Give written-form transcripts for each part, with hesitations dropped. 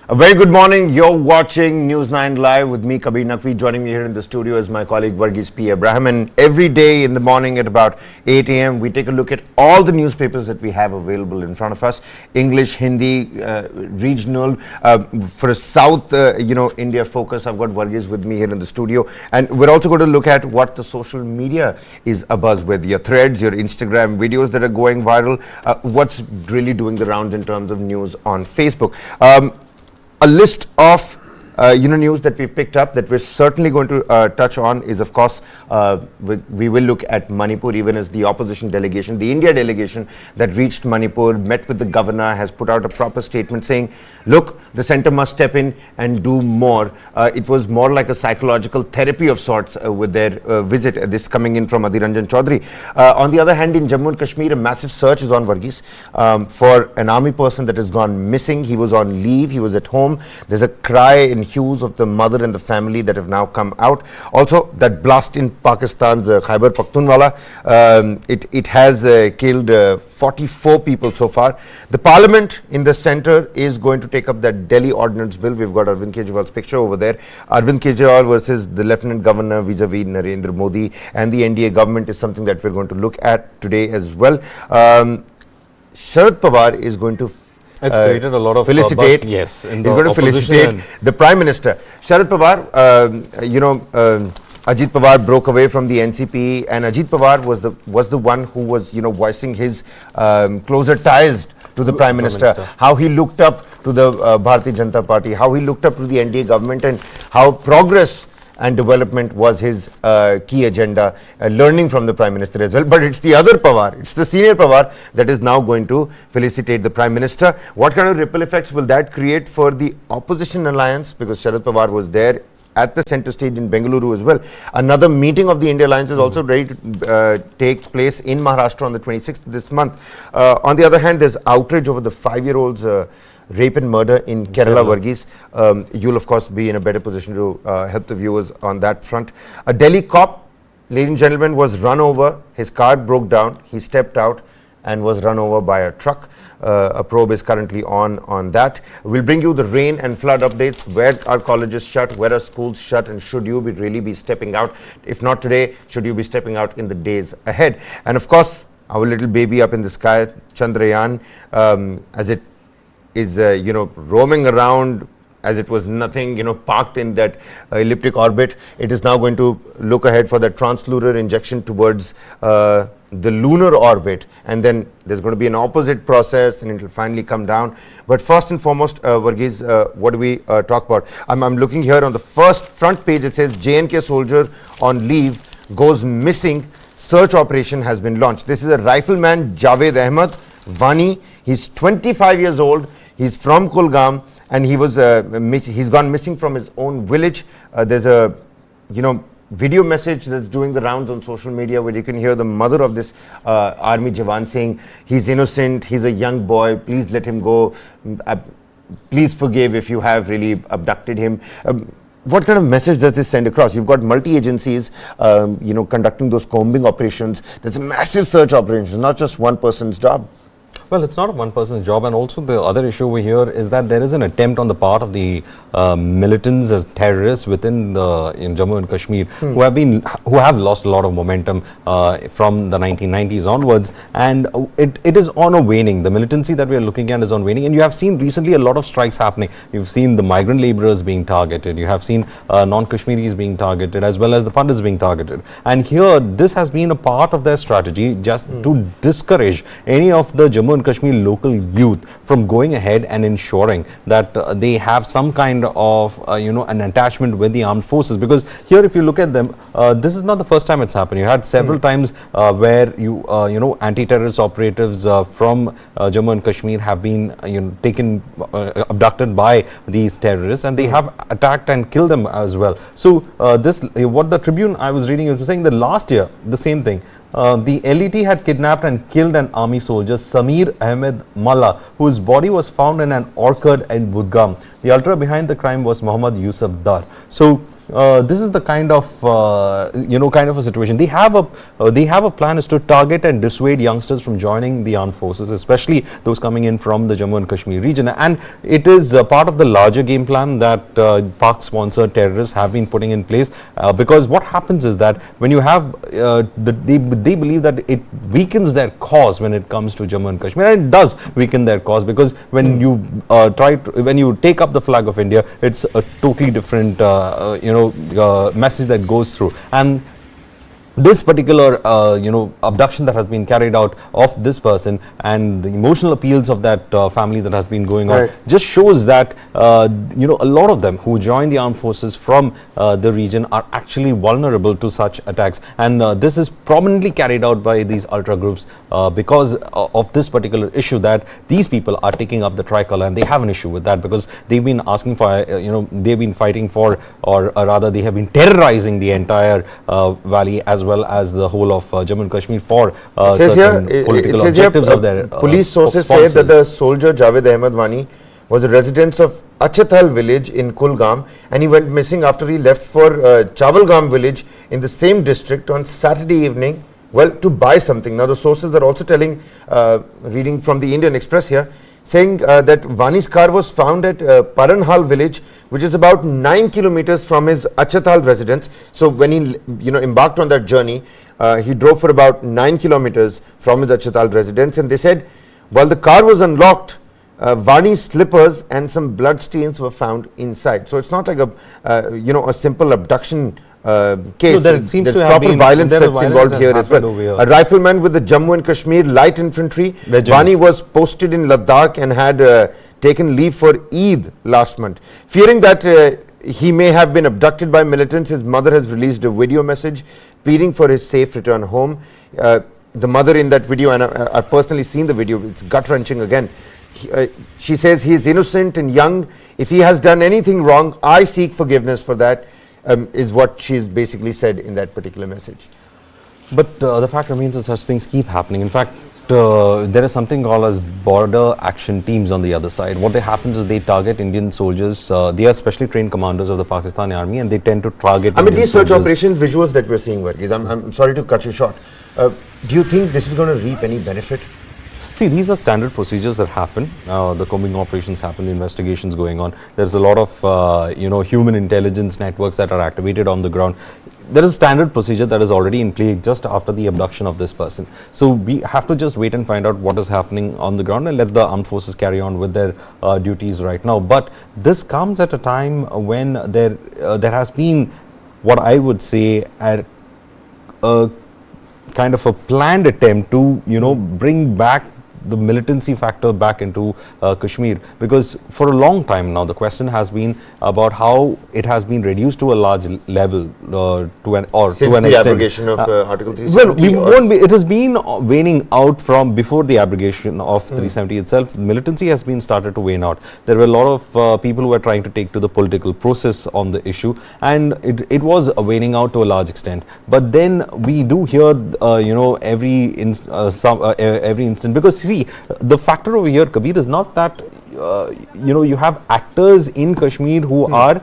A very good morning. You're watching News 9 Live with me, Kabir Naqvi. Joining me here in the studio is my colleague Varghese P. Abraham. And every day in the morning at about 8 a.m., we take a look at all the newspapers that we have available in front of us. English, Hindi, regional. For a South, India focus, I've got Varghese with me here in the studio. And we're also going to look at what the social media is abuzz with. Your threads, your Instagram videos that are going viral. What's really doing the rounds in terms of news on Facebook. A list of news that we've picked up that we're certainly going to touch on is, of course, we will look at Manipur, even as the opposition delegation, the India delegation that reached Manipur, met with the governor, has put out a proper statement saying, look, the centre must step in and do more. It was more like a psychological therapy of sorts with their visit, this coming in from Adhir Ranjan Chaudhary. On the other hand, in Jammu and Kashmir, a massive search is on, Varghese, for an army person that has gone missing. He was on leave, he was at home. There's a cry in hues of the mother and the family that have now come out. Also, that blast in Pakistan's Khyber Pakhtunwha, it has killed 44 people so far. The parliament in the centre is going to take up that Delhi ordinance bill. We've got Arvind Kejriwal's picture over there. Arvind Kejriwal versus the Lieutenant Governor vis-a-vis Narendra Modi and the NDA government is something that we're going to look at today as well. Sharad Pawar is going to created a lot of felicitate. Buzz, yes, he's going to felicitate the Prime Minister. Sharad Pawar, Ajit Pawar broke away from the NCP, and Ajit Pawar was the one who was voicing his closer ties to the Prime Minister, how he looked up to the Bharatiya Janata Party, how he looked up to the NDA government, and how progress and development was his key agenda, learning from the Prime Minister as well. But it's the other Pawar, it's the senior Pawar that is now going to felicitate the Prime Minister. What kind of ripple effects will that create for the opposition alliance? Because Sharad Pawar was there at the centre stage in Bengaluru as well. Another meeting of the India Alliance is also ready to take place in Maharashtra on the 26th of this month. On the other hand, there's outrage over the 5-year-old's rape and murder in Kerala, Varghese. You'll of course be in a better position to help the viewers on that front. A Delhi cop, ladies and gentlemen, was run over. His car broke down. He stepped out and was run over by a truck. A probe is currently on that. We'll bring you the rain and flood updates. Where are colleges shut? Where are schools shut? And should you really be stepping out? If not today, should you be stepping out in the days ahead? And of course, our little baby up in the sky, Chandrayaan, as it is roaming around as it was nothing, parked in that elliptic orbit. It is now going to look ahead for that translunar injection towards the lunar orbit, and then there's going to be an opposite process and it will finally come down. But first and foremost, Varghese, what do we talk about? I'm looking here on the first front page. It says J&K soldier on leave goes missing. Search operation has been launched. This is a rifleman, Javed Ahmed Vani. He's 25 years old. He's from Kulgam, and he's gone missing from his own village. There's a video message that's doing the rounds on social media where you can hear the mother of this army jawan saying, he's innocent, he's a young boy, please let him go, please forgive if you have really abducted him. What kind of message does this send across? You've got multi-agencies, conducting those combing operations. There's a massive search operation, not just one person's job. Well, it's not one person's job, and also the other issue over here is that there is an attempt on the part of the militants as terrorists within in Jammu and Kashmir who have lost a lot of momentum from the 1990s onwards, and it is on a waning. The militancy that we are looking at is on waning, and you have seen recently a lot of strikes happening. You've seen the migrant laborers being targeted, you have seen non-Kashmiris being targeted, as well as the Pandits being targeted, and here this has been a part of their strategy just to discourage any of the Jammu and Kashmir local youth from going ahead and ensuring that they have some kind of an attachment with the armed forces. Because here, if you look at them, this is not the first time it's happened. You had several times where anti-terrorist operatives from Jammu and Kashmir have been abducted by these terrorists, and they have attacked and killed them as well. So what the Tribune I was reading was saying that last year the same thing. The LET had kidnapped and killed an army soldier, Samir Ahmed Malla, whose body was found in an orchard in Budgam. The ultra behind the crime was Muhammad Yusuf Dar. So this is the kind of kind of a situation. They have a plan is to target and dissuade youngsters from joining the armed forces, especially those coming in from the Jammu and Kashmir region. And it is part of the larger game plan that Pak-sponsored terrorists have been putting in place. Because what happens is that when you have they believe that it weakens their cause when it comes to Jammu and Kashmir, and it does weaken their cause, because when you when you take up the flag of India, it's a totally different message that goes through. And this particular abduction that has been carried out of this person and the emotional appeals of that family that has been going on just shows that a lot of them who join the armed forces from the region are actually vulnerable to such attacks. And this is prominently carried out by these ultra groups because of this particular issue, that these people are taking up the tricolour, and they have an issue with that because they've been asking for they've been fighting for, or rather they have been terrorizing the entire valley as well as the whole of Jammu and Kashmir for certain political objectives of their police sources say that the soldier Javed Ahmed Wani was a resident of Achathal village in Kulgam, and he went missing after he left for Chavalgam village in the same district on Saturday evening, well, to buy something. Now the sources are also telling, reading from the Indian Express here, saying that Vani's car was found at Paranhal village, which is about 9 kilometers from his Achathal residence. So when he embarked on that journey, he drove for about 9 kilometers from his Achathal residence, and they said while the car was unlocked, Vani's slippers and some blood stains were found inside. So it's not like a simple abduction case. So there seems there's to have proper been violence that's involved here as well. A rifleman with the Jammu and Kashmir Light Infantry, Vani was posted in Ladakh and had taken leave for Eid last month. Fearing that he may have been abducted by militants, his mother has released a video message pleading for his safe return home. The mother in that video, and I've personally seen the video, it's gut-wrenching again. She says he is innocent and young. If he has done anything wrong, I seek forgiveness for that, is what she's basically said in that particular message. But the fact remains that such things keep happening. In fact, there is something called as border action teams on the other side. What happens is they target Indian soldiers. They are specially trained commanders of the Pakistani army, and they tend to target Indian these search operation visuals that we're seeing, Varghese, I'm sorry to cut you short. Do you think this is going to reap any benefit? See, these are standard procedures that happen. The combing operations happen, the investigations going on. There's a lot of, human intelligence networks that are activated on the ground. There is a standard procedure that is already in play just after the abduction of this person. So we have to just wait and find out what is happening on the ground and let the armed forces carry on with their duties right now. But this comes at a time when there has been what I would say a kind of a planned attempt to, bring back the militancy factor back into Kashmir, because for a long time now the question has been about how it has been reduced to a large level since the abrogation of Article 370. Well, it has been waning out from before the abrogation of 370 itself. Militancy has been started to wane out. There were a lot of people who were trying to take to the political process on the issue, and it was waning out to a large extent. But then we do hear every instant, because see, the factor over here, Kabir, is not that you have actors in Kashmir who are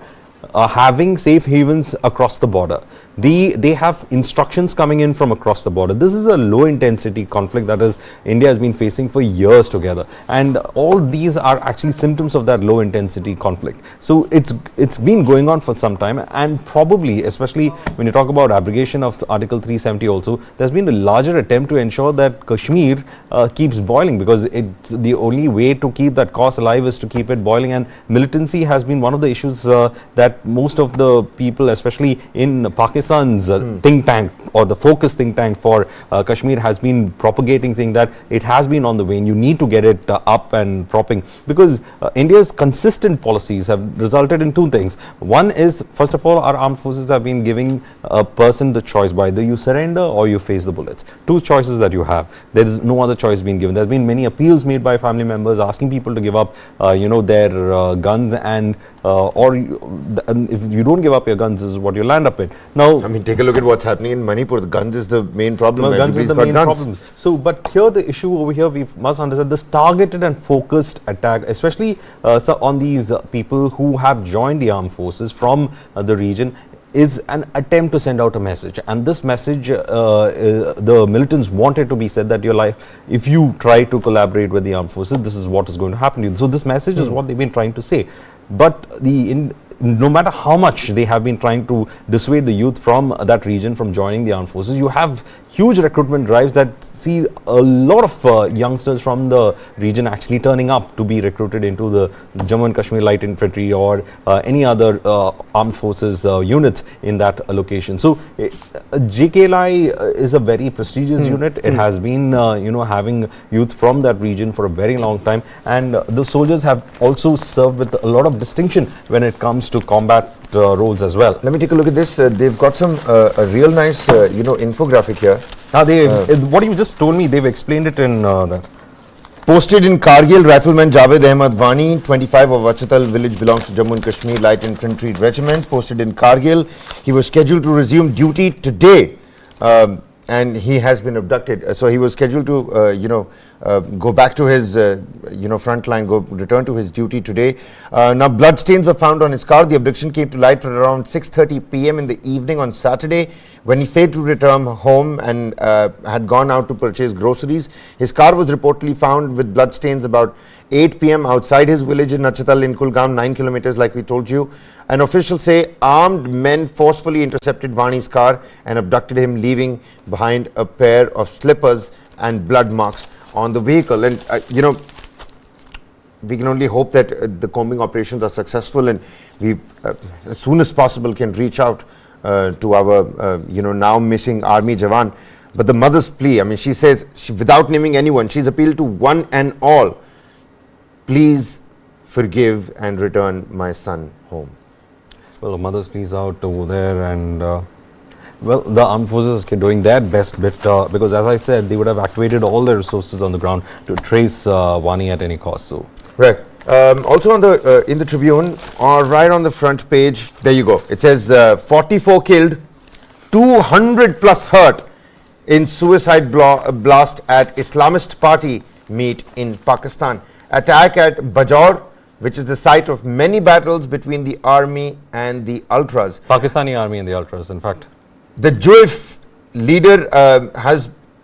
having safe havens across the border. They have instructions coming in from across the border. This is a low intensity conflict that India has been facing for years together, and all these are actually symptoms of that low intensity conflict. So it's been going on for some time, and probably, especially when you talk about abrogation of Article 370 also, there's been a larger attempt to ensure that Kashmir keeps boiling, because the only way to keep that cause alive is to keep it boiling. And militancy has been one of the issues that most of the people, especially in Pakistan's think tank, or the focus think tank for Kashmir, has been propagating, saying that it has been on the wane. You need to get it up and propping, because India's consistent policies have resulted in two things. One is, first of all, our armed forces have been giving a person the choice, by either you surrender or you face the bullets. Two choices that you have. There is no other choice being given. There have been many appeals made by family members asking people to give up their guns, and if you don't give up your guns, this is what you land up with. Now, take a look at what's happening in Manipur. The guns is the main problem. Guns is the main problem. So, but here the issue over here, we must understand this targeted and focused attack, especially on these people who have joined the armed forces from the region. is an attempt to send out a message, and this message the militants wanted to be said that your life, if you try to collaborate with the armed forces, this is what is going to happen to you. So this message is what they've been trying to say, but no matter how much they have been trying to dissuade the youth from that region from joining the armed forces, you have huge recruitment drives that see a lot of youngsters from the region actually turning up to be recruited into the Jammu and Kashmir Light Infantry or any other armed forces units in that location. So JKLI is a very prestigious unit. It has been having youth from that region for a very long time, and the soldiers have also served with a lot of distinction when it comes to combat roles as well. Let me take a look at this. They've got some a real nice infographic here. Now what you just told me, they've explained it in that. Posted in Kargil, Rifleman Javed Ahmad Wani, 25 of Vachatal village, belongs to Jammu and Kashmir Light Infantry Regiment. Posted in Kargil, he was scheduled to resume duty today, and he has been abducted. So he was scheduled to go back to his front line, return to his duty today. Now bloodstains were found on his car. The abduction came to light for around 6:30 p.m. in the evening on Saturday, when he failed to return home and had gone out to purchase groceries. His car was reportedly found with bloodstains about 8 p.m. outside his village in Nachatal in Kulgam, 9 kilometers, like we told you. And officials say armed men forcefully intercepted Vani's car and abducted him, leaving behind a pair of slippers and blood marks on the vehicle. And we can only hope that the combing operations are successful, and we as soon as possible can reach out to our now missing army jawan. But the mother's plea, I mean, she says, without naming anyone, she's appealed to one and all, please forgive and return my son home. Well, the mother's pleas out over there, and well, the armed forces are doing their best bit because, as I said, they would have activated all their resources on the ground to trace Vani at any cost. So, right. Also on the in the Tribune, right on the front page, there you go. It says 44 killed, 200 plus hurt in suicide blast at Islamist party meet in Pakistan. Attack at Bajaur, which is the site of many battles between the army and the ultras. Pakistani army and the ultras, in fact. The Juif leader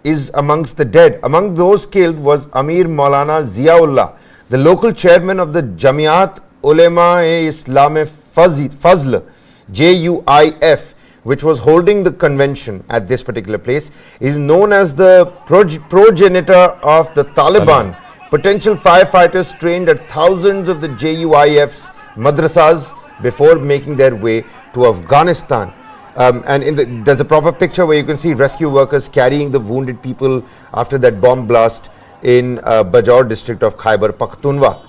is amongst the dead. Among those killed was Amir Maulana Ziaullah, the local chairman of the Jamiat Ulema-e-Islam Fazl, JUIF, which was holding the convention at this particular place. He is known as the progenitor of the Taliban. Potential firefighters trained at thousands of the JUIF's madrasas before making their way to Afghanistan. And there's a proper picture where you can see rescue workers carrying the wounded people after that bomb blast in Bajaur district of Khyber, Pakhtunwha.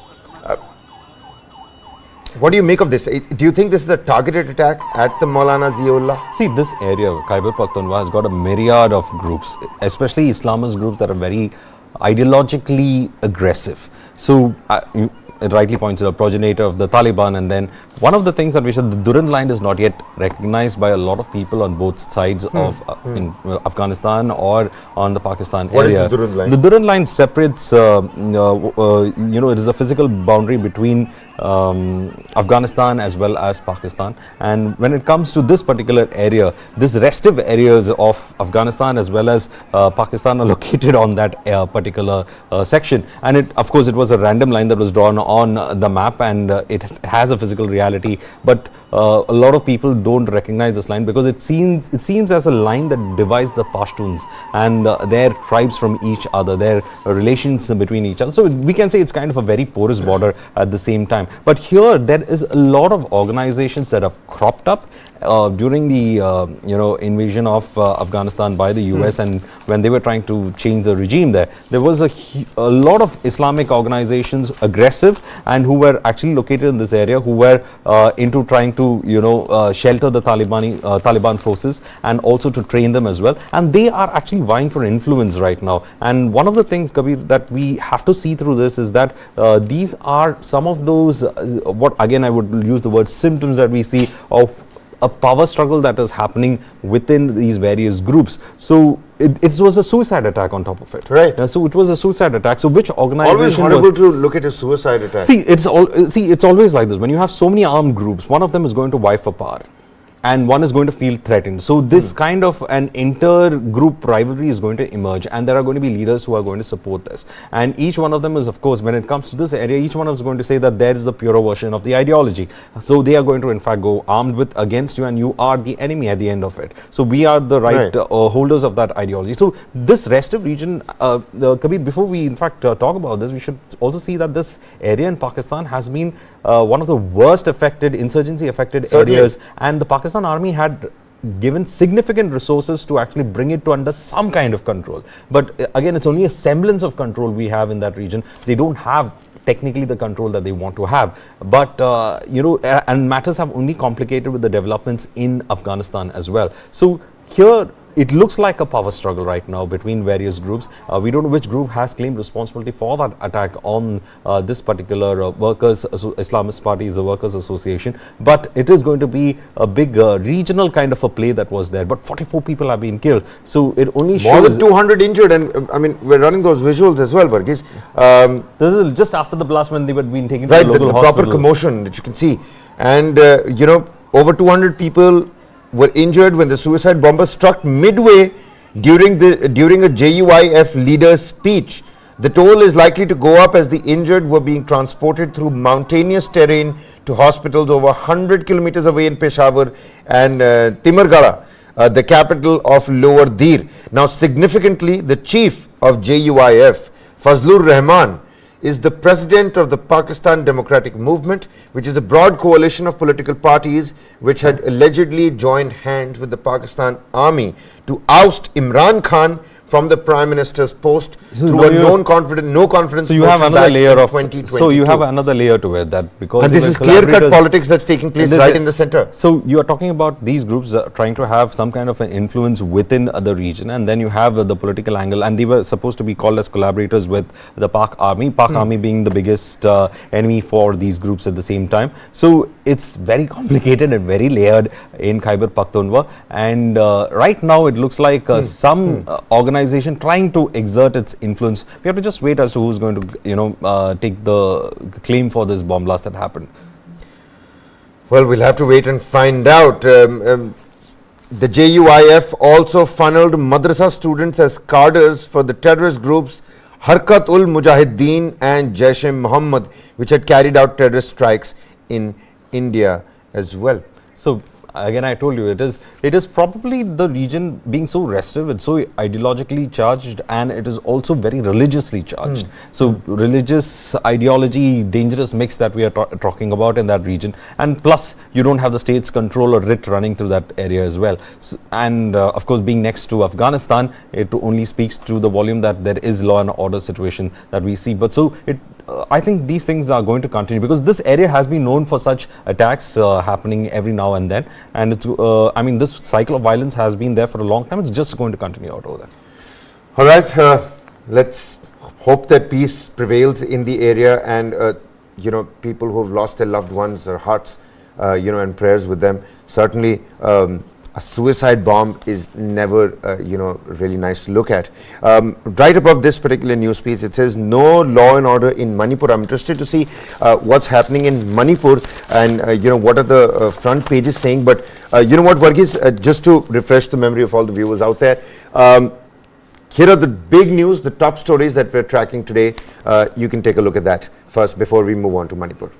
What do you make of this? Do you think this is a targeted attack at the Maulana Ziaullah? See, this area, Khyber Pakhtunwha, has got a myriad of groups, especially Islamist groups that are very ideologically aggressive. So it rightly points out, progenitor of the Taliban, and then one of the things that we should, the Durand line is not yet recognized by a lot of people on both sides of in Afghanistan or on the Pakistan area. What is the Durand line? The Durand line separates, it is a physical boundary between Afghanistan as well as Pakistan, and when it comes to this particular area, this restive areas of Afghanistan as well as Pakistan are located on that particular section, and of course it was a random line that was drawn on the map, and it has a physical reality, but a lot of people don't recognize this line because it seems as a line that divides the Pashtuns and their tribes from each other, their relations between each other. So we can say it's kind of a very porous border at the same time. But here there is a lot of organizations that have cropped up during the invasion of Afghanistan by the US, and when they were trying to change the regime there was a lot of Islamic organizations aggressive and who were actually located in this area, who were into trying to shelter the Taliban forces and also to train them as well, and they are actually vying for influence right now. And one of the things, Kabir, that we have to see through this is that these are some of those what again I would use the word symptoms that we see of a power struggle that is happening within these various groups. So it was a suicide attack on top of it. Right. So it was a suicide attack. So which organization? Always horrible to look at a suicide attack. See, it's always like this. When you have so many armed groups, one of them is going to vie for power. and one is going to feel threatened. So this kind of an inter-group rivalry is going to emerge, and there are going to be leaders who are going to support this. And each one of them is, of course, when it comes to this area, each one of them is going to say that there is the purer version of the ideology. So they are going to, in fact, go armed with against you, and you are the enemy at the end of it. So we are the right, holders of that ideology. So this restive region, Kabir, before we, in fact, talk about this, we should also see that this area in Pakistan has been one of the worst affected, insurgency affected areas, and the Pakistan Army had given significant resources to actually bring it to under some kind of control. But again, it's only a semblance of control we have in that region. They don't have technically the control that they want to have. But, you know, and matters have only complicated with the developments in Afghanistan as well. So here, it looks like a power struggle right now between various groups. We don't know which group has claimed responsibility for that attack on this particular workers, Islamist party is the Workers Association. But it is going to be a big regional kind of a play that was there. But 44 people have been killed. So it only shows... More than 200 injured, and I mean, we're running those visuals as well, Varghese. This is just after the blast when they were being taken right, to the local the proper commotion that you can see. And, you know, over 200 people were injured when the suicide bomber struck midway during a JUIF leader's speech. The toll is likely to go up as the injured were being transported through mountainous terrain to hospitals over 100 kilometers away in Peshawar and Timargala, the capital of Lower Dir. Now, significantly, the chief of JUIF, Fazlur Rahman, is the president of the Pakistan Democratic Movement, which is a broad coalition of political parties which had allegedly joined hands with the Pakistan Army to oust Imran Khan from the Prime Minister's post through a no confidence so you have another layer of 2022. So you have another layer to it, that because and this is clear-cut politics that's taking place right in the center. So you are talking about these groups trying to have some kind of an influence within the region, and then you have the political angle, and they were supposed to be called as collaborators with the Pak Army. Pak Army being the biggest enemy for these groups at the same time. So it's very complicated and very layered in Khyber Pakhtunwha, and right now it looks like some organization trying to exert its influence. We have to just wait as to who's going to, you know, take the claim for this bomb blast that happened. Well, we'll have to wait and find out. The JUIF also funneled madrasa students as cadres for the terrorist groups Harkat ul Mujahideen and Jaish-e-Mohammed, which had carried out terrorist strikes in India as well. So again, I told you, it is probably the region being so restive, it's so ideologically charged, and it is also very religiously charged. So religious ideology, dangerous mix that we are talking about in that region, and plus you don't have the state's control or writ running through that area as well. So, and of course, being next to Afghanistan, it only speaks to the volume that there is law and order situation that we see. But so I think these things are going to continue, because this area has been known for such attacks happening every now and then, and it's I mean, this cycle of violence has been there for a long time. It's just going to continue out over there. All right, let's hope that peace prevails in the area, and you know, people who have lost their loved ones, their hearts, you know, and prayers with them. Certainly, a suicide bomb is never, you know, really nice to look at. Right above this particular news piece, it says no law and order in Manipur. I'm interested to see what's happening in Manipur, and you know, what are the front pages saying. But you know what, Varghese, just to refresh the memory of all the viewers out there, here are the big news, the top stories that we're tracking today. You can take a look at that first before we move on to Manipur.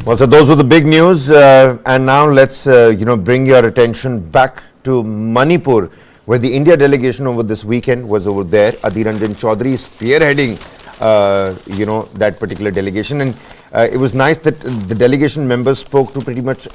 Well, so those were the big news, and now let's you know, bring your attention back to Manipur, where the India delegation over this weekend was over there. Adhir Ranjan Chaudhary spearheading you know, that particular delegation, and it was nice that the delegation members spoke to pretty much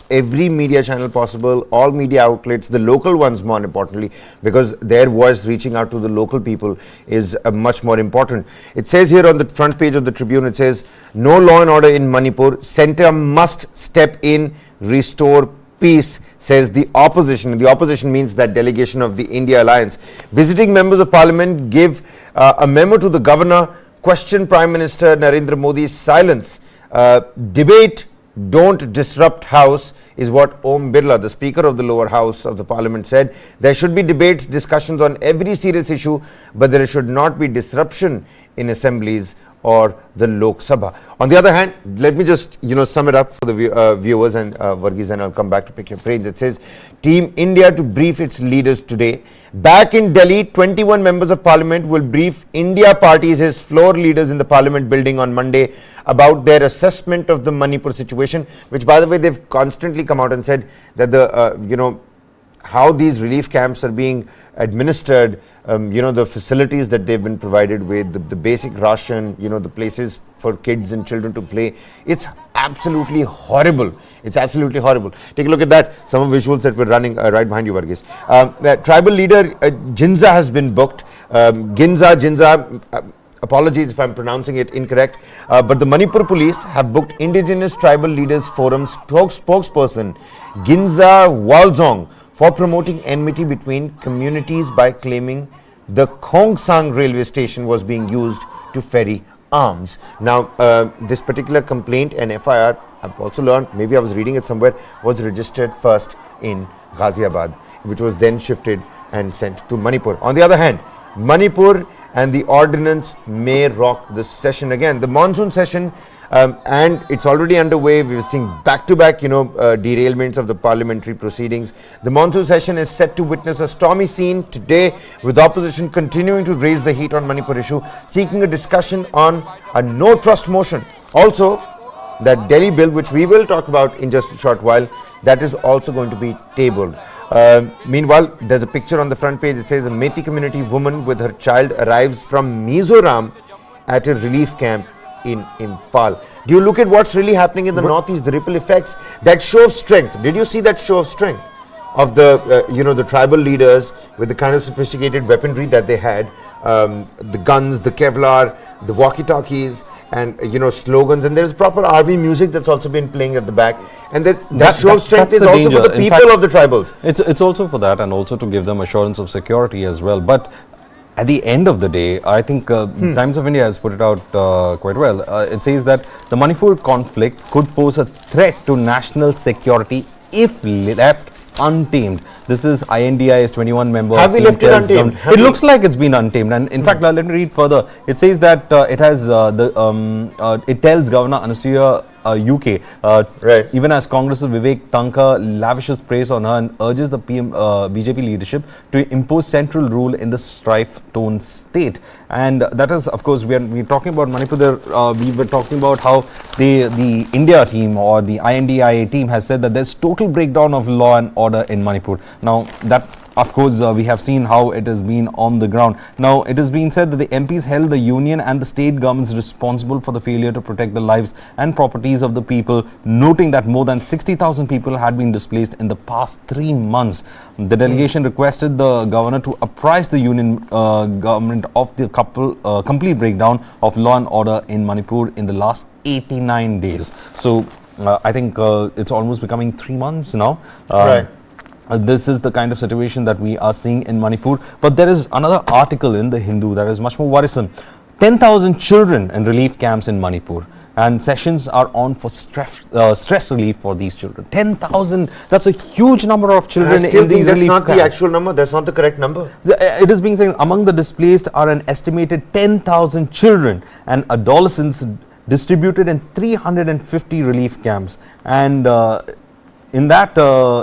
every media channel possible, all media outlets, the local ones more importantly, because their voice reaching out to the local people is much more important. It says here on the front page of the Tribune, it says, no law and order in Manipur, centre must step in, restore peace, says the opposition. The opposition means that delegation of the India Alliance. Visiting members of parliament give a memo to the governor, question Prime Minister Narendra Modi's silence. Debate, don't disrupt house, is what Om Birla, the Speaker of the lower house of the parliament, said. There should be debates, discussions on every serious issue, but there should not be disruption in assemblies or the Lok Sabha. On the other hand, let me just sum it up for the viewers and Varghese, and I'll come back to pick your brains. It says, Team India to brief its leaders today. Back in Delhi, 21 members of parliament will brief India parties, his floor leaders in the parliament building on Monday, about their assessment of the Manipur situation, which by the way they've constantly come out and said that the how these relief camps are being administered, the facilities that they've been provided with, the basic ration, the places for kids and children to play. It's absolutely horrible. It's absolutely horrible. Take a look at that. Some of visuals that we're running right behind you, Varghese. Tribal leader Jinza has been booked. Jinza, apologies if I'm pronouncing it incorrect, but the Manipur police have booked Indigenous Tribal Leaders Forum spokesperson Ginza Walzong for promoting enmity between communities by claiming the Khongsang railway station was being used to ferry arms. Now, this particular complaint and FIR, I've also learned, maybe I was reading it somewhere, was registered first in Ghaziabad, which was then shifted and sent to Manipur. On the other hand, Manipur and the ordinance may rock the session again. The monsoon session, and it's already underway. We're seeing back-to-back, derailments of the parliamentary proceedings. The monsoon session is set to witness a stormy scene today, with opposition continuing to raise the heat on Manipur issue, seeking a discussion on a no-trust motion. Also, that Delhi bill, which we will talk about in just a short while, that is also going to be tabled. Meanwhile, there's a picture on the front page. It says a Methi community woman with her child arrives from Mizoram at a relief camp in Imphal. Do you look at what's really happening in the northeast, the ripple effects, that show of strength? Did you see that show of strength of the the tribal leaders with the kind of sophisticated weaponry that they had, the guns, the Kevlar, the walkie-talkies, and slogans, and there's proper army music that's also been playing at the back, and that show of strength is also for the people of the tribals. It's also for that, and also to give them assurance of security as well. But at the end of the day, I think Times of India has put it out quite well. It says that the Manipur conflict could pose a threat to national security if left untamed. This is INDI's 21 member. Have we left it untamed? It looks like it's been untamed, and in fact, let me read further. It says that it has it tells Governor Anasuya UK, right, even as Congress's Vivek Tanka lavishes praise on her and urges the BJP leadership to impose central rule in the strife-torn state. And that is, of course, we're talking about Manipur there. We were talking about how the India team or the INDIA team has said that there's total breakdown of law and order in Manipur. Now, that, of course, we have seen how it has been on the ground. Now, it has been said that the MPs held the union and the state governments responsible for the failure to protect the lives and properties of the people, noting that more than 60,000 people had been displaced in the past 3 months. The delegation requested the governor to apprise the union government of the complete breakdown of law and order in Manipur in the last 89 days. So, I think it's almost becoming 3 months now. Right. This is the kind of situation that we are seeing in Manipur. But there is another article in the Hindu that is much more worrisome. 10,000 children in relief camps in Manipur, and sessions are on for stress relief for these children. 10,000, that's a huge number of children in these relief camps. That's not the actual number, that's not the correct number. It is being said among the displaced are an estimated 10,000 children and adolescents distributed in 350 relief camps. And in that,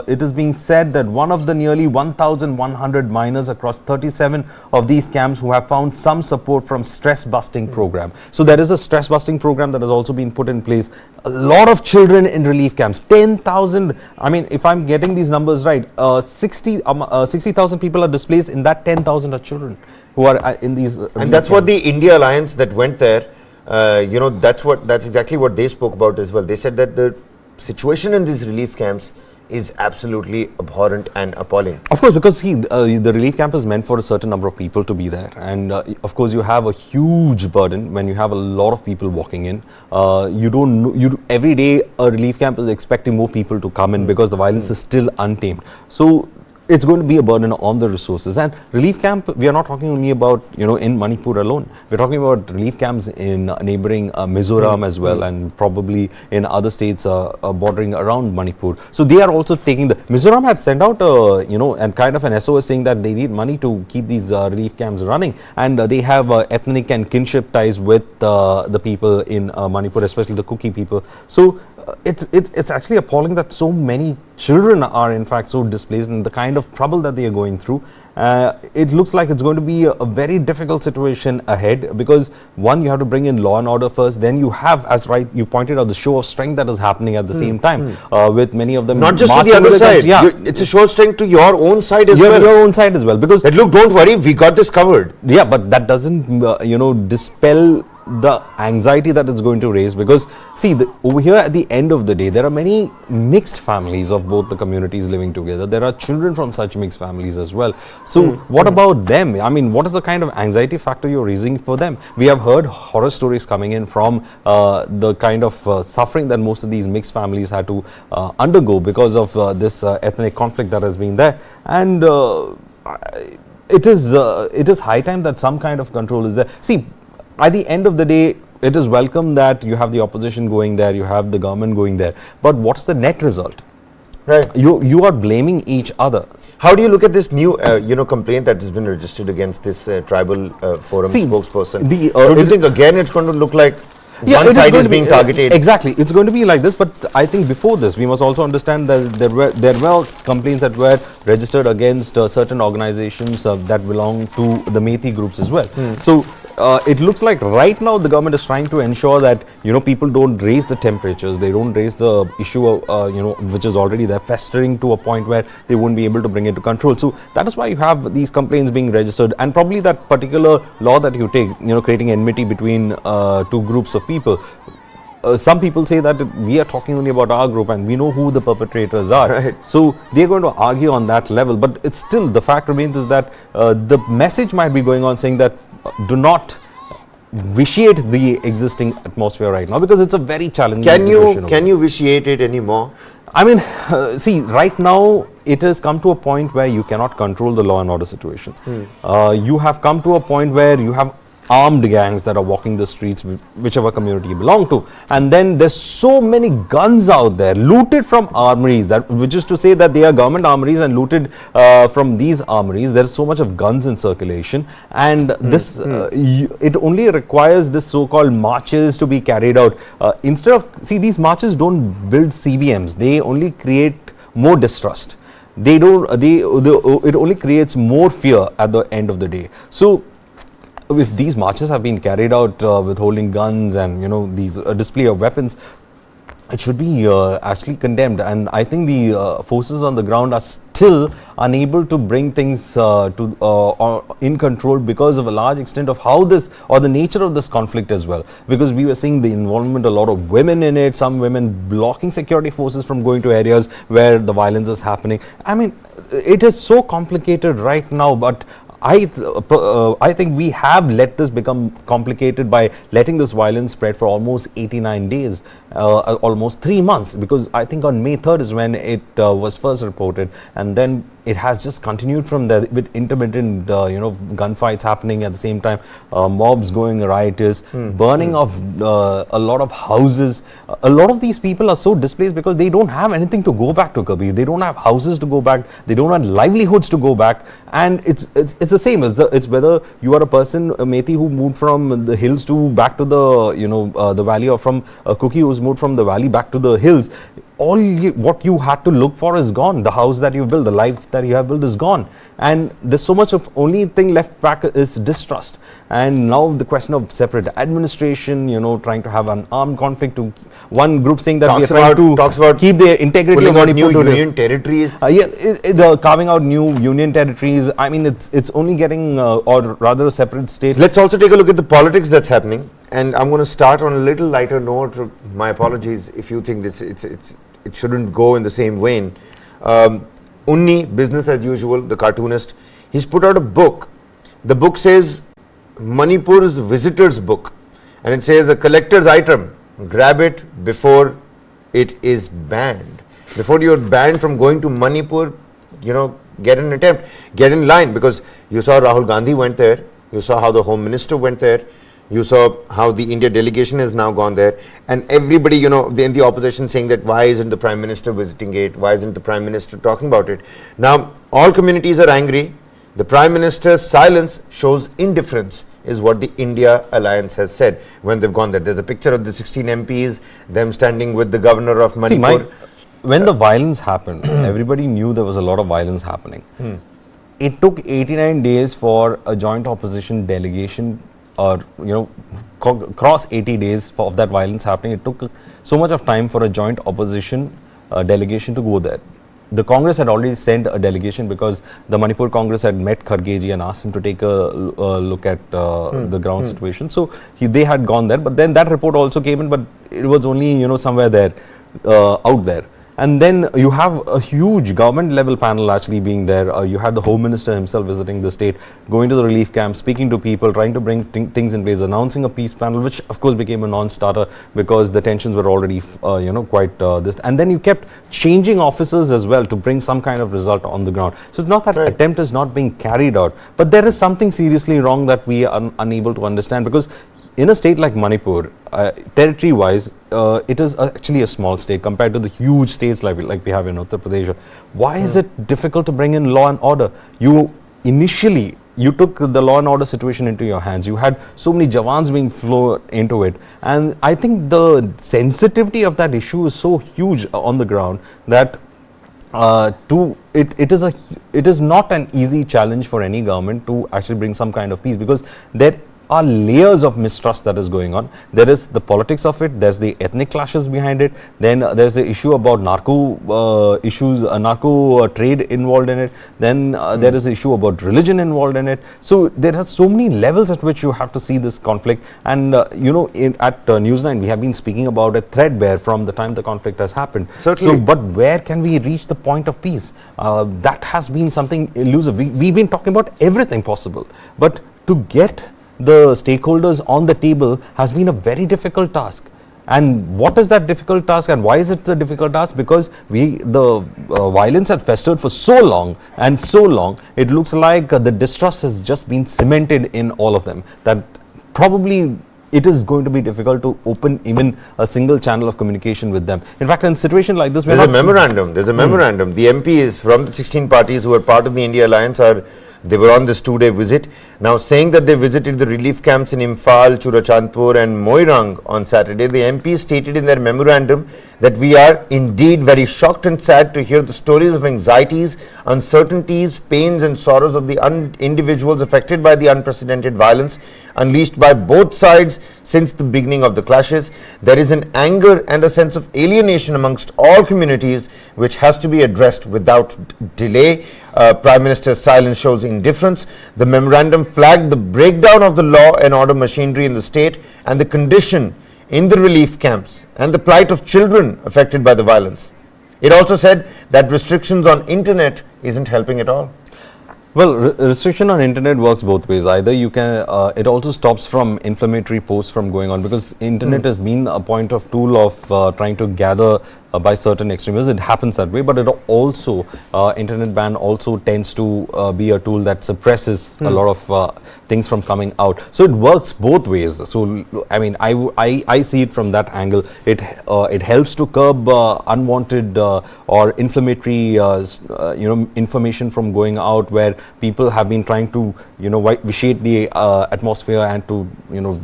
it is being said that one of the nearly 1,100 minors across 37 of these camps who have found some support from stress-busting program. So there is a stress-busting program that has also been put in place. A lot of children in relief camps, 10,000. I mean, if I'm getting these numbers right, 60,000 people are displaced. In that, 10,000 are children who are in these. And that's what the India Alliance that went there. That's exactly what they spoke about as well. They said that the situation in these relief camps is absolutely abhorrent and appalling. Of course, because see, the relief camp is meant for a certain number of people to be there, and of course, you have a huge burden when you have a lot of people walking in. You don't know, every day a relief camp is expecting more people to come in because the violence is still untamed. So it's going to be a burden on the resources. And relief camp, we are not talking only about, in Manipur alone. We're talking about relief camps in neighboring Mizoram as well, and probably in other states bordering around Manipur. So they are also taking Mizoram had sent out, and kind of an SOS saying that they need money to keep these relief camps running. And they have ethnic and kinship ties with the people in Manipur, especially the Kuki people. So it's actually appalling that so many children are in fact so displaced, and the kind of trouble that they are going through. It looks like it's going to be a very difficult situation ahead, because one, you have to bring in law and order first, then you have, as you pointed out, the show of strength that is happening at the same time, with many of them not just to the other side. It's a show of strength to your own side as well. Your own side as well, because look, don't worry, we got this covered. Yeah, but that doesn't dispel the anxiety that it's going to raise, because see, over here at the end of the day, there are many mixed families of both the communities living together. There are children from such mixed families as well. So what about them? I mean, what is the kind of anxiety factor you're raising for them? We have heard horror stories coming in from the kind of suffering that most of these mixed families had to undergo because of this ethnic conflict that has been there. And it is high time that some kind of control is there. See, at the end of the day, it is welcome that you have the opposition going there, you have the government going there, but what's the net result? Right. You are blaming each other. How do you look at this new, complaint that has been registered against this tribal forum spokesperson? Don't you think again it's going to look like one side is being targeted? Exactly, it's going to be like this. But I think before this, we must also understand that there were complaints that were registered against certain organizations that belong to the Methi groups as well. So it looks like right now the government is trying to ensure that people don't raise the temperatures, they don't raise the issue of, which is already there, festering to a point where they won't be able to bring it to control. So that is why you have these complaints being registered, and probably that particular law that you take, creating enmity between two groups of people. Some people say that we are talking only about our group and we know who the perpetrators are. Right. So they're going to argue on that level, but it's still, the fact remains is that the message might be going on saying that do not vitiate the existing atmosphere right now, because it's a very challenging situation. Can you vitiate it anymore? I mean, see, right now it has come to a point where you cannot control the law and order situation. You have come to a point where you have armed gangs that are walking the streets, whichever community you belong to, and then there's so many guns out there looted from armories, which is to say that they are government armories and looted from these armories. There's so much of guns in circulation, and this it only requires this so-called marches to be carried out. Instead of, see, these marches don't build CVMs, they only create more distrust. It only creates more fear at the end of the day. So if these marches have been carried out with holding guns and these display of weapons, it should be actually condemned. And I think the forces on the ground are still unable to bring things in control because of a large extent of how this, or the nature of this conflict as well. Because we were seeing the involvement, a lot of women in it, some women blocking security forces from going to areas where the violence is happening. I mean, it is so complicated right now, but I think we have let this become complicated by letting this violence spread for almost 89 days, almost 3 months, because I think on May 3rd is when it was first reported, and then it has just continued from there with intermittent gunfights happening at the same time, mobs going riotous, burning of a lot of houses. A lot of these people are so displaced because they don't have anything to go back to, Kabir. They don't have houses to go back, they don't have livelihoods to go back, and it's the same as it's whether you are a person, a Methi who moved from the hills to back to the the valley, or from a Kuki who's moved from the valley back to the hills. What you had to look for is gone. The house that you built, the life that you have built is gone, and there's so much of only thing left back is distrust. And now the question of separate administration, trying to have an armed conflict, to one group saying that we are trying to keep the integrity of Manipur, new union territories. Carving out new union territories. I mean, it's only getting or rather a separate state. Let's also take a look at the politics that's happening, and I'm going to start on a little lighter note. My apologies if you think this it's it shouldn't go in the same vein. Unni, business as usual, the cartoonist, he's put out a book. The book says Manipur's Visitor's Book, and it says a collector's item. Grab it before it is banned. Before you're banned from going to Manipur, get an attempt, get in line, because you saw Rahul Gandhi went there, you saw how the Home Minister went there, you saw how the India delegation has now gone there, and everybody, in the opposition saying that why isn't the Prime Minister visiting it, why isn't the Prime Minister talking about it. Now, all communities are angry. The Prime Minister's silence shows indifference, is what the India Alliance has said when they've gone there. There's a picture of the 16 MPs, them standing with the governor of Manipur. When the violence happened, everybody knew there was a lot of violence happening. It took 89 days for a joint opposition delegation, or cross 80 days of that violence happening. It took so much of time for a joint opposition delegation to go there. The Congress had already sent a delegation because the Manipur Congress had met Khargeji and asked him to take a look at the ground situation. So they had gone there, but then that report also came in, but it was only somewhere there, out there. And then you have a huge government level panel actually being there. You had the Home Minister himself visiting the state, going to the relief camp, speaking to people, trying to bring things in place, announcing a peace panel, which of course became a non-starter because the tensions were already quite this. And then you kept changing officers as well to bring some kind of result on the ground. So it's not that attempt is not being carried out, but there is something seriously wrong that we are unable to understand, because in a state like Manipur, territory-wise, it is actually a small state compared to the huge states like we have in Uttar Pradesh. Why is it difficult to bring in law and order? Initially, you took the law and order situation into your hands. You had so many jawans being flown into it. And I think the sensitivity of that issue is so huge on the ground that it is not an easy challenge for any government to actually bring some kind of peace, because there are layers of mistrust that is going on. There is the politics of it, there's the ethnic clashes behind it, then there's the issue about narco trade involved in it, then there is the issue about religion involved in it. So there are so many levels at which you have to see this conflict. And at News9 we have been speaking about it threadbare from the time the conflict has happened. Certainly. So, but where can we reach the point of peace? That has been something elusive. We've been talking about everything possible, but to get the stakeholders on the table has been a very difficult task. And what is that difficult task, and why is it a difficult task? Because the violence has festered for so long, it looks like the distrust has just been cemented in all of them, that probably it is going to be difficult to open even a single channel of communication with them. In fact, in a situation like this, there's a memorandum. The MPs from the 16 parties who are part of the India Alliance they were on this 2-day visit, now saying that they visited the relief camps in Imphal, Churachandpur and Moirang on Saturday. The MPs stated in their memorandum that we are indeed very shocked and sad to hear the stories of anxieties, uncertainties, pains and sorrows of the individuals affected by the unprecedented violence unleashed by both sides since the beginning of the clashes. There is an anger and a sense of alienation amongst all communities which has to be addressed without delay. Prime Minister's silence shows indifference. The memorandum flagged the breakdown of the law and order machinery in the state and the condition in the relief camps and the plight of children affected by the violence. It also said that restrictions on internet isn't helping at all. Well, restriction on internet works both ways. Either you can, it also stops from inflammatory posts from going on, because internet has been a point of tool of trying to gather by certain extremists. It happens that way, but it also, internet ban also tends to be a tool that suppresses a lot of things from coming out. So it works both ways. So, I mean, I see it from that angle. It helps to curb unwanted or inflammatory, information from going out, where people have been trying to, vitiate the atmosphere and to,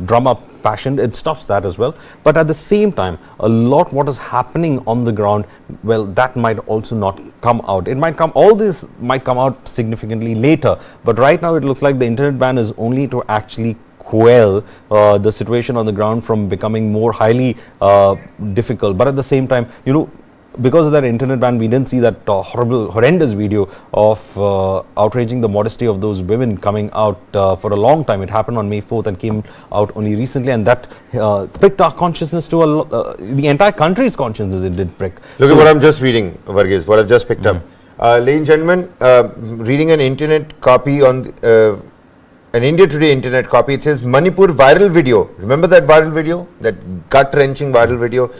drum up passion. It stops that as well. But at the same time, a lot what is happening on the ground, well, that might also not come out. It might come, all this might come out significantly later. But right now it looks like the internet ban is only to actually quell the situation on the ground from becoming more highly difficult. But at the same time, because of that internet ban, we didn't see that horrendous video of outraging the modesty of those women coming out for a long time. It happened on May 4th and came out only recently, and that pricked our consciousness to the entire country's consciousness. It did prick. Look at what I'm just reading, Varghese, what I've just picked up. Ladies and gentlemen, reading an internet copy on an India Today internet copy. It says Manipur viral video. Remember that viral video? That gut-wrenching viral video?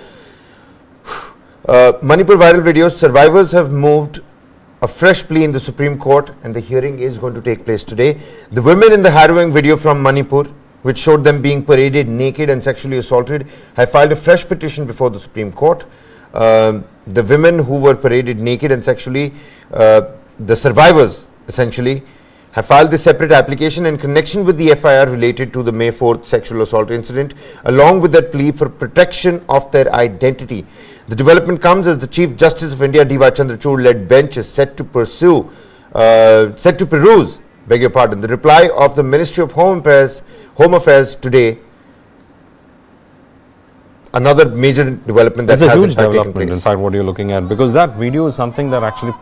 Manipur viral video. Survivors have moved a fresh plea in the Supreme Court, and the hearing is going to take place today. The women in the harrowing video from Manipur, which showed them being paraded naked and sexually assaulted, have filed a fresh petition before the Supreme Court. The women who were paraded naked and sexually, the survivors essentially, have filed this separate application in connection with the FIR related to the May 4th sexual assault incident, along with their plea for protection of their identity. The development comes as the Chief Justice of India, D.Y. Chandrachud-led bench is set to peruse, beg your pardon, the reply of the Ministry of Home Affairs today. Another major development that has in fact taken place. In fact, what you're looking at, because that video is something that actually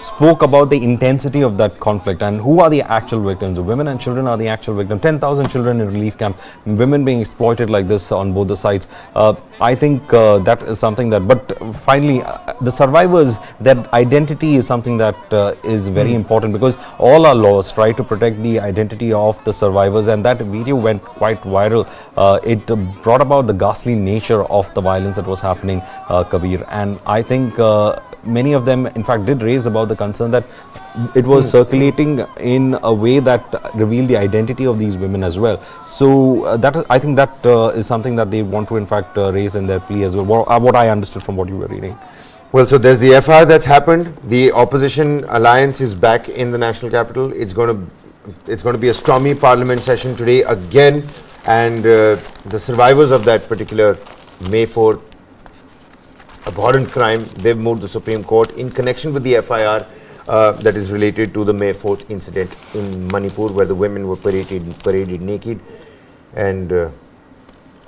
spoke about the intensity of that conflict and who are the actual victims. The women and children are the actual victims. 10,000 children in relief camp, women being exploited like this on both the sides. I think that is something that, but finally, the survivors, their identity is something that is very important, because all our laws try to protect the identity of the survivors, and that video went quite viral. It brought about the ghastly nature of the violence that was happening, Kabir, and I think many of them in fact did raise about the concern that it was circulating in a way that revealed the identity of these women as well. So that I think that is something that they want to in fact raise in their plea as well, what I understood from what you were reading. Well, so there's the FIR that's happened. The opposition alliance is back in the national capital. It's going to be a stormy parliament session today again, and the survivors of that particular May 4th abhorrent crime, they've moved the Supreme Court in connection with the FIR that is related to the May 4th incident in Manipur, where the women were paraded naked, and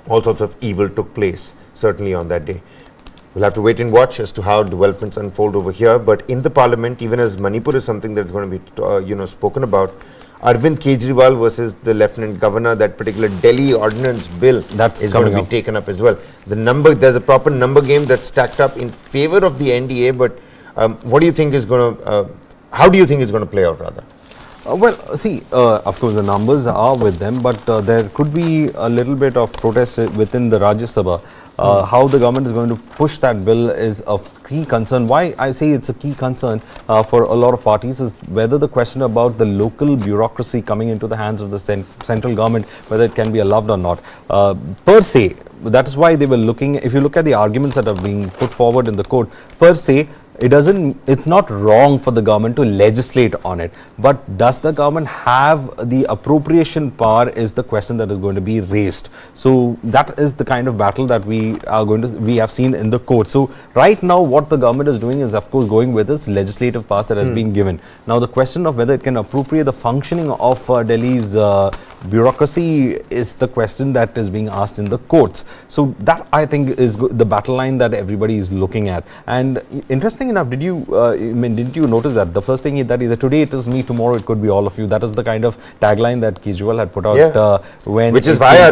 all sorts of evil took place certainly on that day. We'll have to wait and watch as to how developments unfold over here. But in the parliament, even as Manipur is something that's going to be spoken about, Arvind Kejriwal versus the Lieutenant Governor, that particular Delhi ordinance bill is going to be taken up as well. There's a proper number game that's stacked up in favor of the NDA, but what do you think is going to, how do you think it's going to play out rather? Well, see, of course the numbers are with them, but there could be a little bit of protest within the Rajya Sabha. How the government is going to push that bill is of key concern. Why I say it's a key concern for a lot of parties is whether the question about the local bureaucracy coming into the hands of the central government, whether it can be allowed or not. Per se, that is why they were looking, if you look at the arguments that are being put forward in the court, per se, it's not wrong for the government to legislate on it, but does the government have the appropriation power is the question that is going to be raised. So that is the kind of battle that we have seen in the court. So right now what the government is doing is of course going with its legislative powers that has been given. Now the question of whether it can appropriate the functioning of Delhi's bureaucracy is the question that is being asked in the courts. So that I think is the battle line that everybody is looking at. And interesting enough, didn't you notice that the first thing is that today it is me, tomorrow it could be all of you. That is the kind of tagline that Kejriwal had put out which is why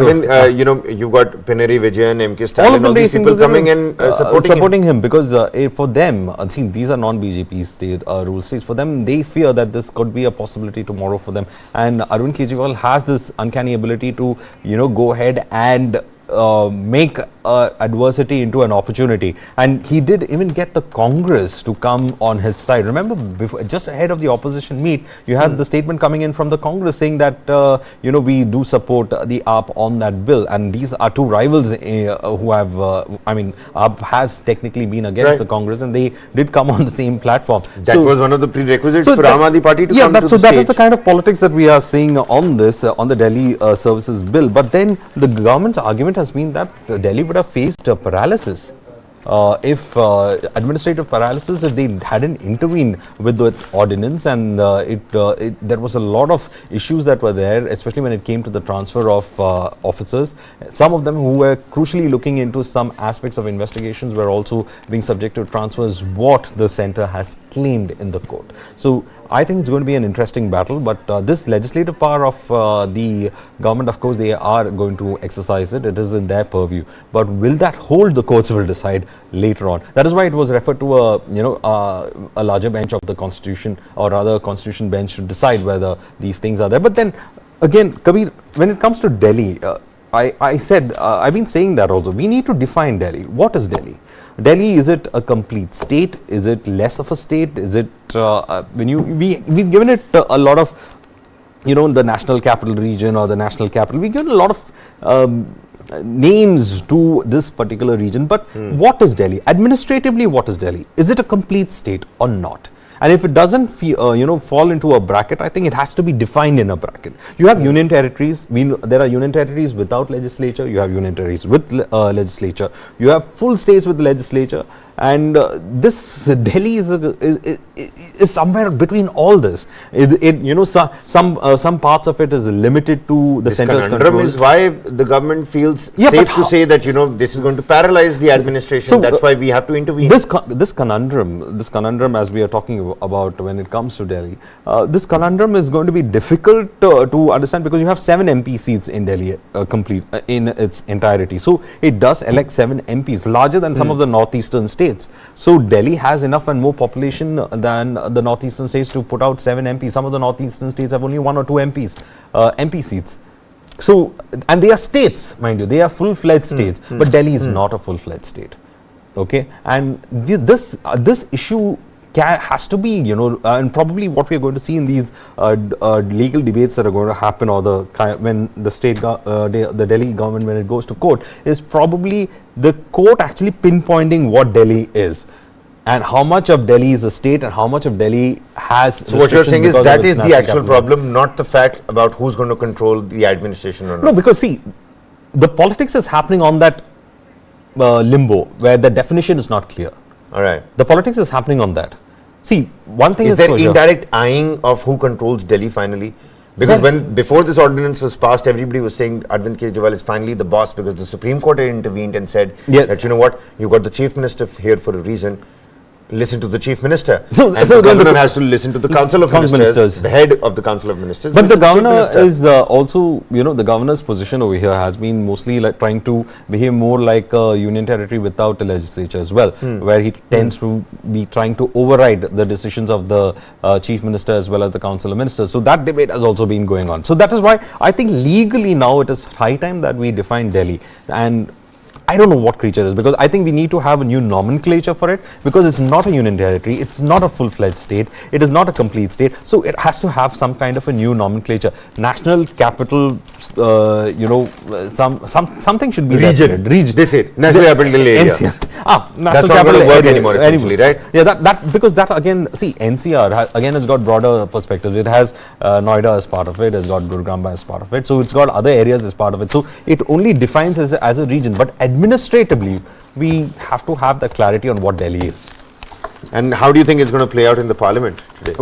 you've got Pinarayi Vijayan, M.K. Stalin, all these people coming and supporting him, because for them, see, these are non-BJP state rule states. For them, they fear that this could be a possibility tomorrow for them. And Arvind Kejriwal has this uncanny ability to go ahead and make adversity into an opportunity, and he did even get the Congress to come on his side. Remember, just ahead of the opposition meet, you had the statement coming in from the Congress saying that we do support the AAP on that bill, and these are two rivals who have AAP has technically been against the Congress, and they did come on the same platform. That was one of the prerequisites for Aam Aadmi Party to come to the stage. That is the kind of politics that we are seeing on this on the Delhi services bill. But then the government's argument has been that Delhi would have faced paralysis. if administrative paralysis, if they hadn't intervened with the ordinance, and there was a lot of issues that were there, especially when it came to the transfer of officers. Some of them who were crucially looking into some aspects of investigations were also being subject to transfers, what the centre has claimed in the court. So I think it's going to be an interesting battle, but this legislative power of the government, of course, they are going to exercise it. It is in their purview. But will that hold? The courts will decide later on. That is why it was referred to a larger bench of the Constitution, or rather Constitution bench, to decide whether these things are there. But then again, Kabir, when it comes to Delhi, I said, I've been saying that also, we need to define Delhi. What is Delhi? Delhi, is it a complete state? Is it less of a state? Is it, we've given it a lot of, the national capital region or the national capital. We've given a lot of names to this particular region, but what is Delhi? Administratively, what is Delhi? Is it a complete state or not? And if it doesn't fall into a bracket, I think it has to be defined in a bracket. You have union territories. There are union territories without legislature. You have union territories with legislature. You have full states with legislature. And this Delhi is somewhere between all this. Some parts of it is limited to the centre's control. This conundrum is why the government feels safe to say that this is going to paralyze the administration. So that's why we have to intervene. This conundrum, as we are talking about when it comes to Delhi, this conundrum is going to be difficult to understand, because you have 7 MP seats in Delhi complete in its entirety. So it does elect 7 MPs, larger than some of the northeastern states. So Delhi has enough and more population than the northeastern states to put out 7 MPs. Some of the northeastern states have only 1 or 2 MPs, MP seats. So, and they are states, mind you, they are full-fledged states, but Delhi is not a full-fledged state. Okay, and this issue has to be, and probably what we are going to see in these legal debates that are going to happen, or when the Delhi government, when it goes to court, is probably the court actually pinpointing what Delhi is, and how much of Delhi is a state, and how much of Delhi has. So what you're saying is that is the actual problem, not the fact about who's going to control the administration or not. No, because see, the politics is happening on that limbo where the definition is not clear. All right. The politics is happening on that. See, one thing is there indirect eyeing of who controls Delhi finally? Because before this ordinance was passed, everybody was saying Arvind Kejriwal is finally the boss, because the Supreme Court had intervened and said that, you know what, you got the chief minister here for a reason. Listen to the chief minister. So the governor has to listen to the council of ministers, the head of the council of ministers. But the governor is also, the governor's position over here has been mostly like trying to behave more like a union territory without a legislature as well, where he tends to be trying to override the decisions of the chief minister as well as the council of ministers. So that debate has also been going on. So that is why I think legally now it is high time that we define Delhi. And I don't know what creature it is, because I think we need to have a new nomenclature for it, because it's not a union territory, it's not a full-fledged state, it is not a complete state, so it has to have some kind of a new nomenclature. National capital, something should be region. This is National Capital Area. NCR. That's not going to work anymore, essentially, right? Yeah, because that again, see, NCR again has got broader perspectives. It has Noida as part of it, it's got Gurugram as part of it, so it's got other areas as part of it. So it only defines as a region, but administratively, we have to have the clarity on what Delhi is. And how do you think it's going to play out in the parliament today?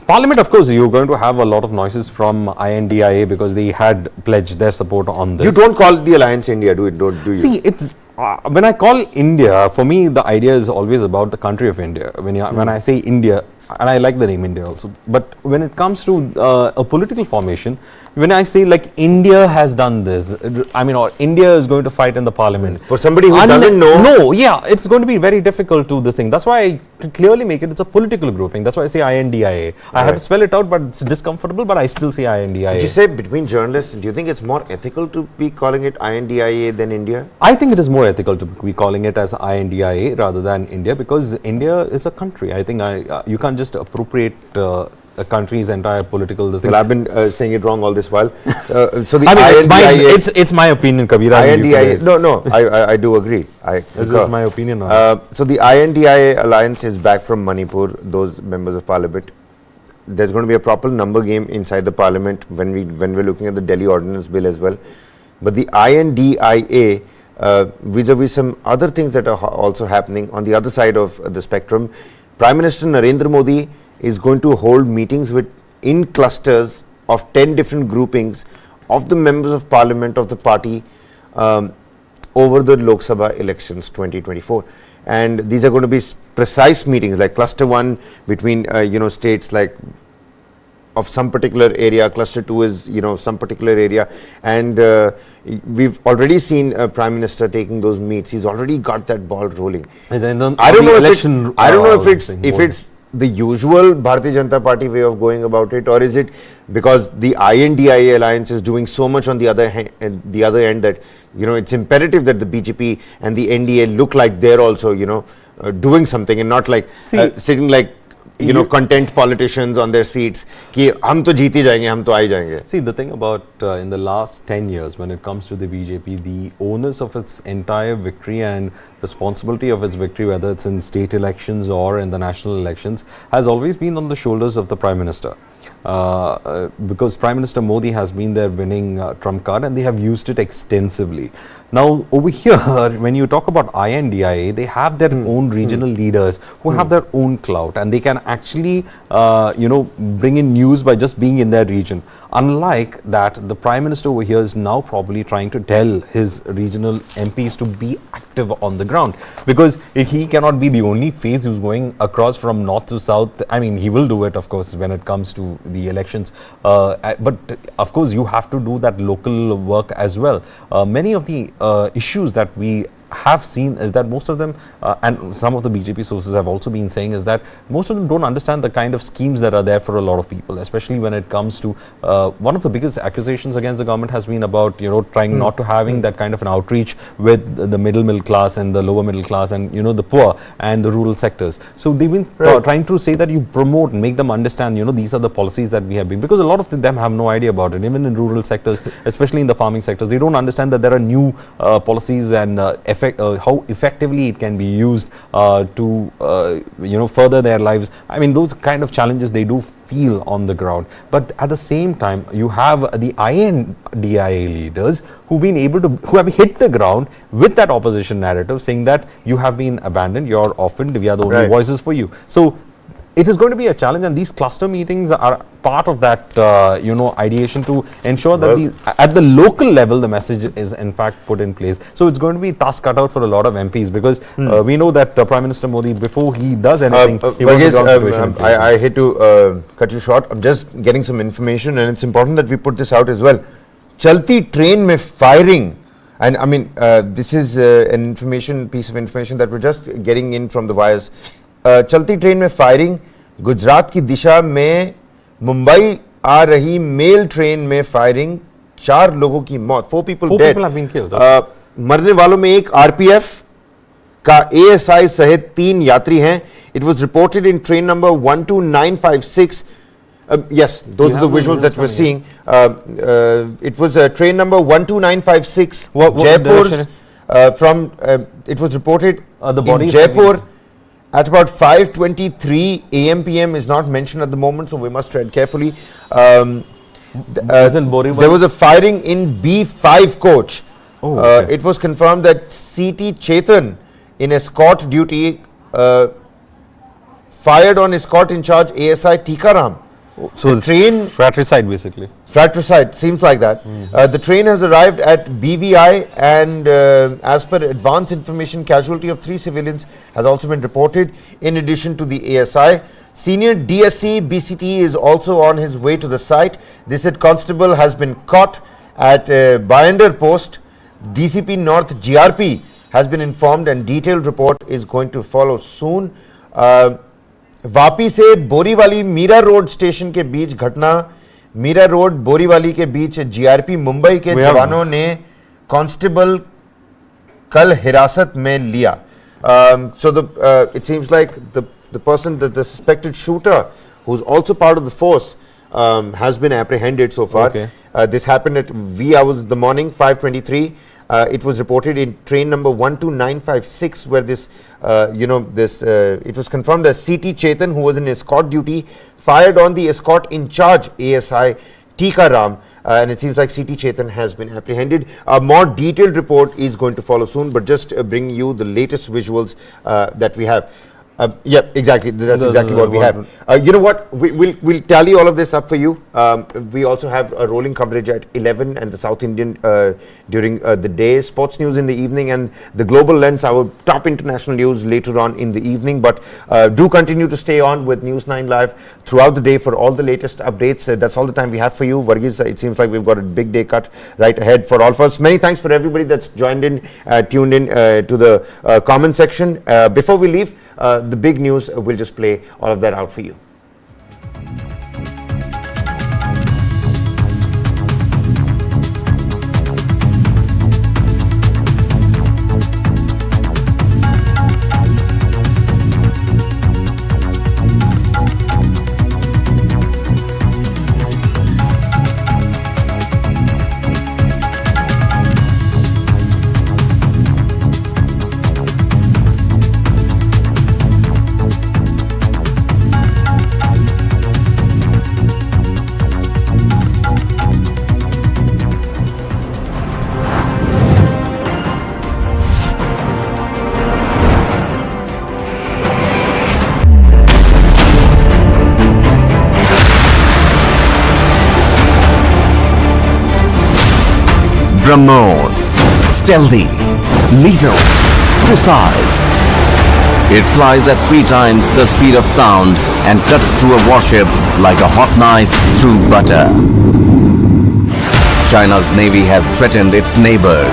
Parliament, of course, you're going to have a lot of noises from INDIA, because they had pledged their support on this. You don't call the alliance India, do you? See, it's when I call India, for me, the idea is always about the country of India. When I say India, and I like the name India also, but when it comes to a political formation, when I say like India has done this, or India is going to fight in the parliament. For somebody who doesn't know. No, yeah, it's going to be very difficult to this thing. That's why I clearly make it's a political grouping. That's why I say INDIA. I have to spell it out, but it's discomfortable, but I still say INDIA. Did you say between journalists, do you think it's more ethical to be calling it INDIA than India? I think it is more ethical to be calling it as INDIA rather than India, because India is a country. I think you can't just appropriate a country's entire political thing. Well, I've been saying it wrong all this while. So the it's my opinion, Kabir. INDIA, no, I do agree. This is my opinion. So the INDIA alliance is back from Manipur, those members of parliament. There's going to be a proper number game inside the parliament when we're looking at the Delhi ordinance bill as well. But the INDIA vis-a-vis some other things that are also happening on the other side of the spectrum. Prime Minister Narendra Modi is going to hold meetings in clusters of 10 different groupings of the members of parliament of the party over the Lok Sabha elections 2024. And these are going to be precise meetings, like cluster 1 between states like of some particular area, cluster 2 is some particular area, and we've already seen Prime Minister taking those meets. He's already got that ball rolling. I don't know if it's the usual Bharatiya Janata Party way of going about it, or is it because the INDIA alliance is doing so much on the other end that it's imperative that the BJP and the NDA look like they're also doing something and not like sitting like content politicians on their seats ki hum to jeet hi jayenge, hum to aa hi jayenge. See, the thing about in the last 10 years when it comes to the BJP, the onus of its entire victory and responsibility of its victory, whether it's in state elections or in the national elections, has always been on the shoulders of the Prime Minister. Because Prime Minister Modi has been their winning trump card, and they have used it extensively. Now over here, when you talk about INDIA, they have their own regional leaders who have their own clout, and they can actually bring in news by just being in their region. Unlike that, the Prime Minister over here is now probably trying to tell his regional MPs to be active on the ground, because he cannot be the only face who's going across from north to south. I mean, he will do it, of course, when it comes to the elections, but of course you have to do that local work as well. Many of the issues that we have seen is that most of them, and some of the BJP sources have also been saying, is that most of them don't understand the kind of schemes that are there for a lot of people, especially when it comes to one of the biggest accusations against the government has been about trying not to having that kind of an outreach with the middle class and the lower middle class and the poor and the rural sectors. So they've been trying to say that you promote, make them understand these are the policies that we have been, because a lot of them have no idea about it. Even in rural sectors, especially in the farming sectors, they don't understand that there are new policies and how effectively it can be used to further their lives. I mean, those kind of challenges they do feel on the ground. But at the same time, you have the INDIA leaders who have hit the ground with that opposition narrative, saying that you have been abandoned, you're orphaned, we are the only voices for you. So it is going to be a challenge, and these cluster meetings are part of that ideation to ensure that at the local level the message is in fact put in place. So it's going to be task cut out for a lot of MPs, because we know that Prime Minister Modi, before he does anything, he wants I hate to cut you short. I'm just getting some information, and it's important that we put this out as well. Chalti train mein firing, and I mean this is an piece of information that we're just getting in from the wires. चलती train में firing, Gujarat की दिशा में मुंबई आ रही mail train में firing, 4 लोगों की मौत, 4 people dead. मरने वालों में एक आरपीएफ का एएसआई सहित 3 यात्री हैं. It was reported in train number 12956. Yes, those are the visuals that we're seeing. It was train number 12956. Jaipur's from it was reported in Jaipur at about 5:23 AM PM, is not mentioned at the moment, so we must tread carefully. There was a firing in B5 coach. It was confirmed that CT Chetan, in escort duty, fired on escort in charge ASI Tikaram. So the train fratricide, basically. Fratricide, seems like that. The train has arrived at BVI, and as per advance information, casualty of 3 civilians has also been reported, in addition to the ASI. Senior DSC BCT is also on his way to the site. This head constable has been caught at Binder post. DCP North GRP has been informed, and detailed report is going to follow soon. Vapi से बोरीवाली Meera road station के बीच घटना. Meera road बोरीवाली के बीच GRP Mumbai के जवानों ने constable कल हिरासत में लिया. So it seems like the person, the suspected shooter, who's also part of the force, has been apprehended so far. This happened at wee hours of the morning, 5:23. It was reported in train number 12956, where this, it was confirmed that CT Chetan, who was in escort duty, fired on the escort in charge ASI Tika Ram, and it seems like CT Chetan has been apprehended. A more detailed report is going to follow soon, but just bringing you the latest visuals that we have. Yeah, exactly. That's exactly what we have. You know what? We'll tally all of this up for you. We also have a rolling coverage at 11 and the South Indian during the day, sports news in the evening, and the global lens, our top international news later on in the evening. But do continue to stay on with News 9 Live throughout the day for all the latest updates. That's all the time we have for you. Varghese, it seems like we've got a big day cut right ahead for all of us. Many thanks for everybody that's joined in, tuned in to the comment section. Before we leave, the big news, we'll just play all of that out for you. BrahMos, stealthy, lethal, precise. It flies at 3 times the speed of sound and cuts through a warship like a hot knife through butter. China's navy has threatened its neighbors.